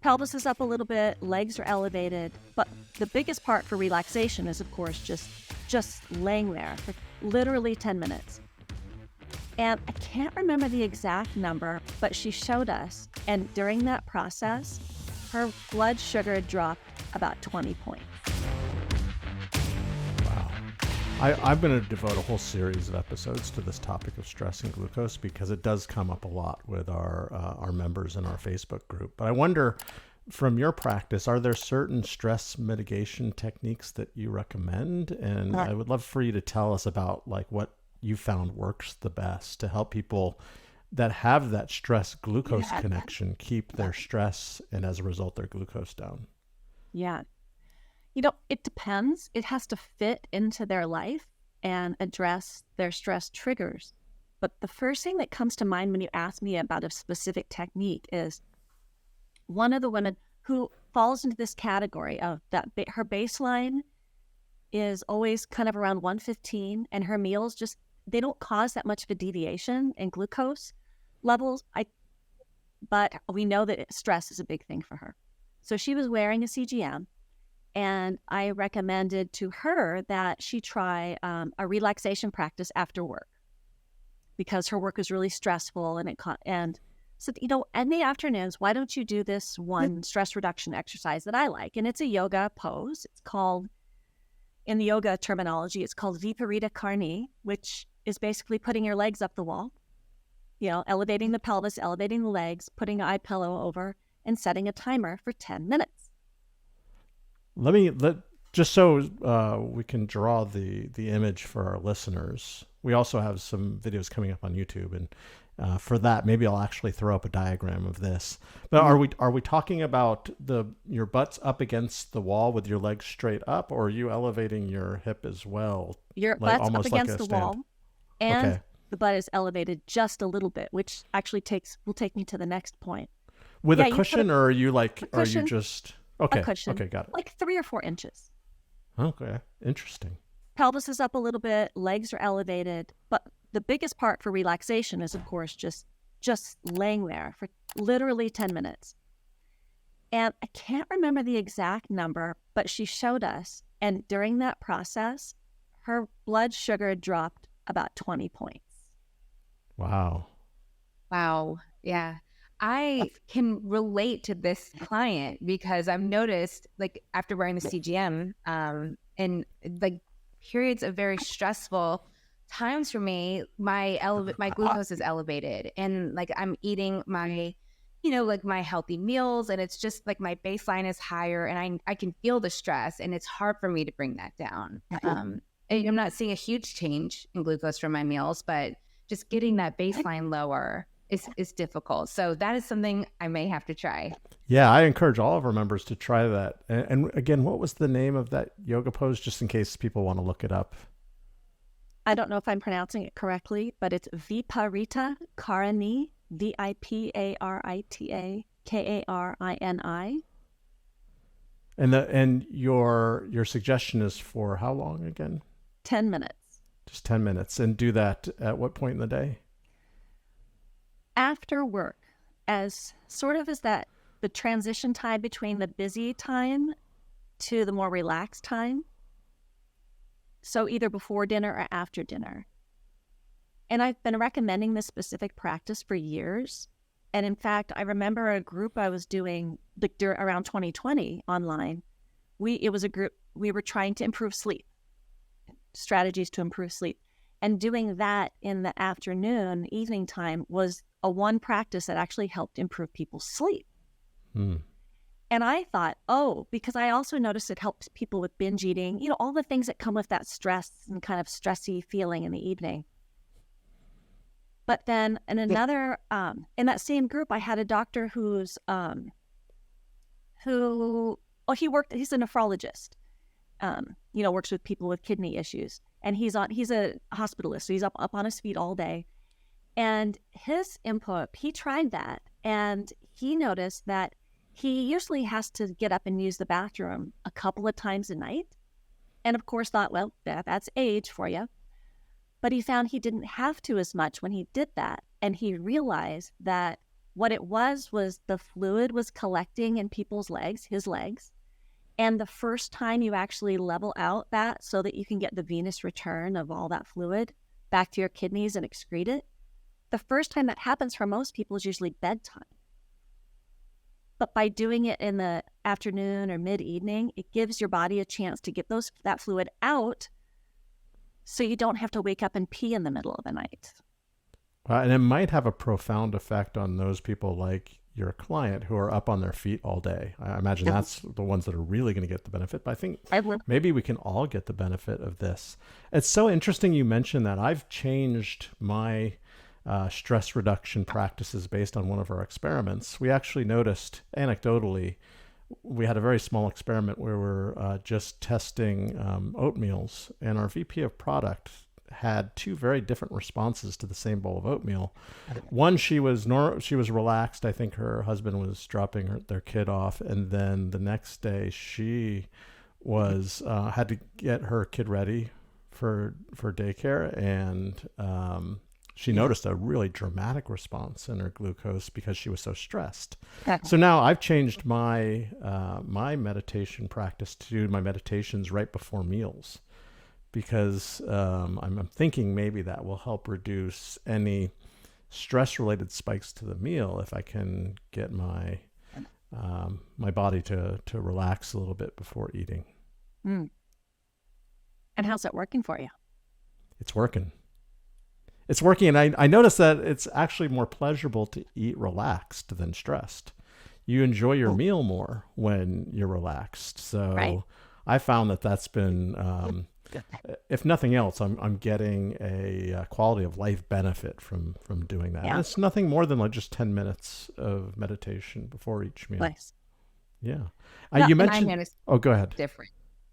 pelvis is up a little bit, legs are elevated, but the biggest part for relaxation is, of course, just laying there for literally 10 minutes. And I can't remember the exact number, but she showed us, and during that process, her blood sugar dropped about 20 points. Wow. I'm going to devote a whole series of episodes to this topic of stress and glucose because it does come up a lot with our members in our Facebook group. But I wonder, from your practice, are there certain stress mitigation techniques that you recommend? And I would love for you to tell us about like what you found works the best to help people that have that stress glucose connection keep their stress and as a result their glucose down. Yeah. It depends. It has to fit into their life and address their stress triggers. But the first thing that comes to mind when you ask me about a specific technique is one of the women who falls into this category of that her baseline is always kind of around 115 and her meals they don't cause that much of a deviation in glucose levels. But we know that stress is a big thing for her. So she was wearing a CGM, and I recommended to her that she try a relaxation practice after work because her work was really stressful, and so in the afternoons, why don't you do this one stress reduction exercise that I like? And it's a yoga pose. It's called, in the yoga terminology, it's called Viparata Karina, which is basically putting your legs up the wall, elevating the pelvis, elevating the legs, putting an eye pillow over, and setting a timer for 10 minutes. Just so we can draw the image for our listeners. We also have some videos coming up on YouTube, and for that, maybe I'll actually throw up a diagram of this. But are we talking about your butt's up against the wall with your legs straight up, or are you elevating your hip as well? Your butt's up against the wall, and the butt is elevated just a little bit, which actually will take me to the next point. With a cushion, or are you are you just okay? A cushion, okay, got it. Like 3 or 4 inches. Okay, interesting. Pelvis is up a little bit, legs are elevated, but the biggest part for relaxation is, of course, just laying there for literally 10 minutes. And I can't remember the exact number, but she showed us, and during that process, her blood sugar dropped about 20 points. Wow. Yeah. I can relate to this client because I've noticed, like, after wearing the CGM, and like periods of very stressful times for me, my glucose is elevated, and like I'm eating my, like my healthy meals, and it's just like my baseline is higher, and I can feel the stress, and it's hard for me to bring that down. And I'm not seeing a huge change in glucose from my meals, but just getting that baseline lower is difficult. So that is something I may have to try. Yeah, I encourage all of our members to try that. And again, what was the name of that yoga pose, just in case people want to look it up? I don't know if I'm pronouncing it correctly, but it's Viparata Karina, Viparita Karini. And your suggestion is for how long again? 10 minutes. Just 10 minutes. And do that at what point in the day? After work, as that the transition time between the busy time to the more relaxed time. So either before dinner or after dinner. And I've been recommending this specific practice for years. And in fact, I remember a group I was doing around 2020 online. It was a group, we were trying to improve sleep, strategies to improve sleep. And doing that in the afternoon, evening time was a one practice that actually helped improve people's sleep. And I thought, because I also noticed it helps people with binge eating, all the things that come with that stress and kind of stressy feeling in the evening. But then in another, in that same group, I had a doctor he's a nephrologist, works with people with kidney issues. And he's a hospitalist, so he's up on his feet all day. And his input, he tried that, and he noticed that he usually has to get up and use the bathroom a couple of times a night. And of course thought, well, that's age for you. But he found he didn't have to as much when he did that. And he realized that What it was the fluid was collecting in people's legs, his legs. And the first time you actually level out that so that you can get the venous return of all that fluid back to your kidneys and excrete it, the first time that happens for most people is usually bedtime. But by doing it in the afternoon or mid-evening, it gives your body a chance to get that fluid out so you don't have to wake up and pee in the middle of the night. And it might have a profound effect on those people like your client who are up on their feet all day. I imagine that's the ones that are really going to get the benefit. But I think maybe we can all get the benefit of this. It's so interesting you mentioned that. I've changed my stress reduction practices based on one of our experiments. We actually noticed, anecdotally, we had a very small experiment where we're just testing oatmeals, and our VP of product had two very different responses to the same bowl of oatmeal. One, she was relaxed. I think her husband was dropping their kid off, and then the next day she was had to get her kid ready for daycare, and she noticed a really dramatic response in her glucose because she was so stressed. So now I've changed my my meditation practice to do my meditations right before meals, because I'm thinking maybe that will help reduce any stress-related spikes to the meal if I can get my my body to relax a little bit before eating. And how's that working for you? It's working. It's working, and I noticed that it's actually more pleasurable to eat relaxed than stressed. You enjoy your meal more when you're relaxed. So I found that that's been, if nothing else, I'm getting a quality of life benefit from doing that. And it's nothing more than like just 10 minutes of meditation before each meal. Nice. Yeah. You mentioned. Oh, go ahead. Different.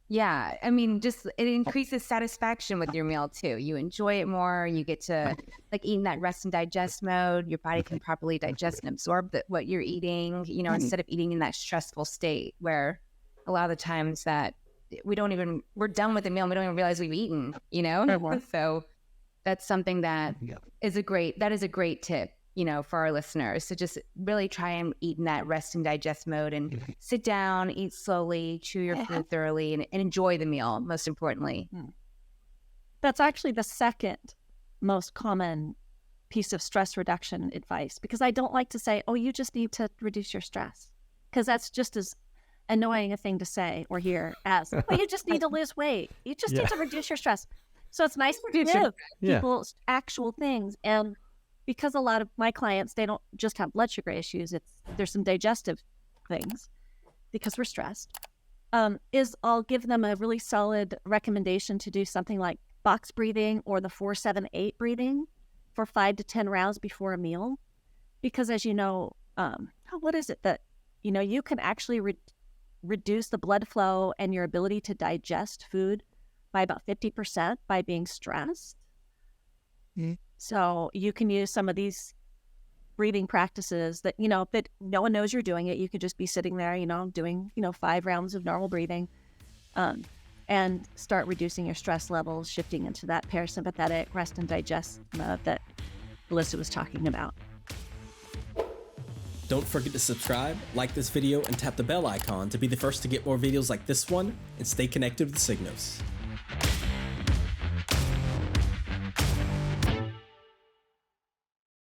Yeah, I mean, just it increases satisfaction with your meal too. You enjoy it more. You get to like eat in that rest and digest mode. Your body can properly digest and absorb what you're eating, you know, instead of eating in that stressful state where a lot of the times that we're done with the meal and we don't even realize we've eaten, you know? So that's something that is a great tip, you know, for our listeners to just really try and eat in that rest and digest mode and sit down, eat slowly, chew your food thoroughly, and enjoy the meal, most importantly. That's actually the second most common piece of stress reduction advice, because I don't like to say, oh, you just need to reduce your stress, because that's just as annoying a thing to say or hear as, well, you just need to lose weight. You just need to reduce your stress. So it's nice to give people actual things. And because a lot of my clients, they don't just have blood sugar issues, there's some digestive things because we're stressed, I'll give them a really solid recommendation to do something like box breathing or the 4-7-8 breathing for 5 to 10 rounds before a meal. Because as you know, what is it that, you know, you can actually reduce the blood flow and your ability to digest food by about 50% by being stressed. So you can use some of these breathing practices that, you know, that no one knows you're doing it. You could just be sitting there, you know, doing, 5 rounds of normal breathing, and start reducing your stress levels, shifting into that parasympathetic rest and digest mode that Alyssa was talking about. Don't forget to subscribe, like this video, and tap the bell icon to be the first to get more videos like this one, and stay connected with Signos.